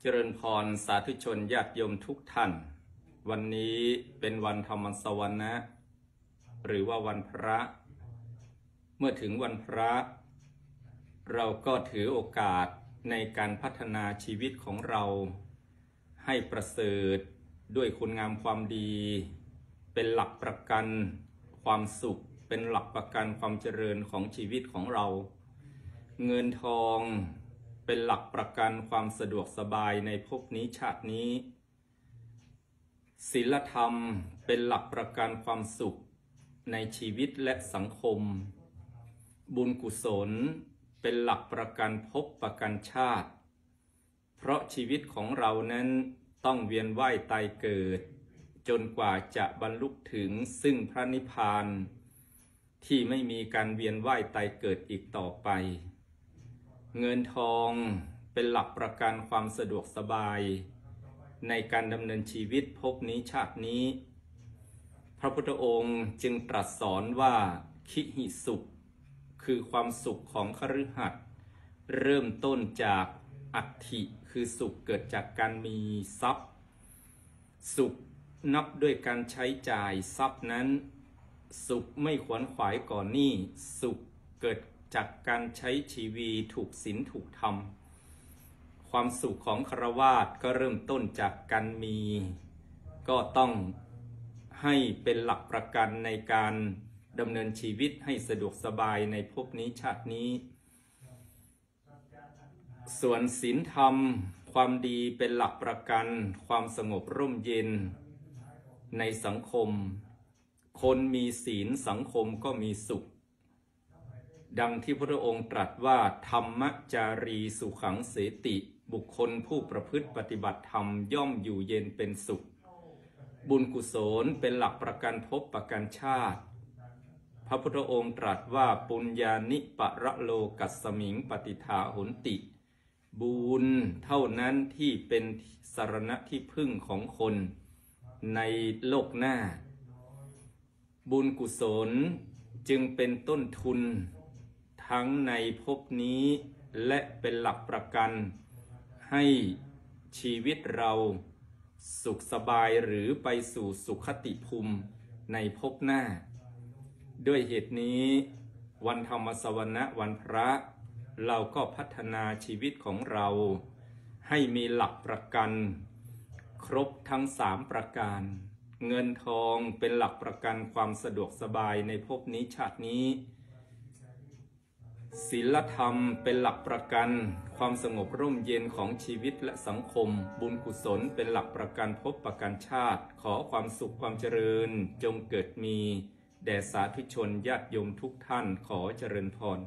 เจริญพรสาธุชนญาติโยมทุกท่านวันนี้เป็นวันธรรมสวนะหรือว่าวันพระเมื่อถึงวันพระเราก็ถือโอกาสในการพัฒนาชีวิตของเราให้ประเสริฐด้วยคุณงามความดีเป็นหลักประกันความสุขเป็นหลักประกันความเจริญของชีวิตของเราเงินทองเป็นหลักประกันความสะดวกสบายในภพนี้ชาตินี้ศีลธรรมเป็นหลักประกันความสุขในชีวิตและสังคมบุญกุศลเป็นหลักประกันภพประกันชาติเพราะชีวิตของเรานั้นต้องเวียนว่ายตายเกิดจนกว่าจะบรรลุถึงซึ่งพระนิพพานที่ไม่มีการเวียนว่ายตายเกิดอีกต่อไปเงินทองเป็นหลักประกันความสะดวกสบายในการดำเนินชีวิตภพนี้ชาตินี้พระพุทธองค์จึงตรัสสอนว่าคิหิสุขคือความสุขของคฤหัสถ์เริ่มต้นจากอัตถิคือสุขเกิดจากการมีทรัพย์สุขนับด้วยการใช้จ่ายทรัพย์นั้นสุขไม่ขวนขวายก่อนหนี้สุขเกิดจากการใช้ชีวิตถูกศีลถูกธรรมความสุขของฆราวาสก็เริ่มต้นจากการมีก็ต้องให้เป็นหลักประกันในการดำเนินชีวิตให้สะดวกสบายในภพนี้ชาตินี้ส่วนศีลธรรมความดีเป็นหลักประกันความสงบร่มเย็นในสังคมคนมีศีลสังคมก็มีสุขดังที่พระองค์ตรัสว่าธรรมจารีสุขังเสติบุคคลผู้ประพฤติปฏิบัติธรรมย่อมอยู่เย็นเป็นสุขบุญกุศลเป็นหลักประกันภพประกันชาติพระพุทธองค์ตรัสว่าปุญญานิปะระโลกัสสมิงปฏิทาหนติบุญเท่านั้นที่เป็นสรณะที่พึ่งของคนในโลกหน้าบุญกุศลจึงเป็นต้นทุนทั้งในภพนี้และเป็นหลักประกันให้ชีวิตเราสุขสบายหรือไปสู่สุขติภูมิในภพหน้าด้วยเหตุนี้วันธรรมสวนะวันพระเราก็พัฒนาชีวิตของเราให้มีหลักประกันครบทั้ง3ประการเงินทองเป็นหลักประกันความสะดวกสบายในภพนี้ชาตินี้ศีลธรรมเป็นหลักประกันความสงบร่มเย็นของชีวิตและสังคมบุญกุศลเป็นหลักประกันภพประกันชาติขอความสุขความเจริญจงเกิดมีแด่สาธุชนญาติโยมทุกท่านขอเจริญพร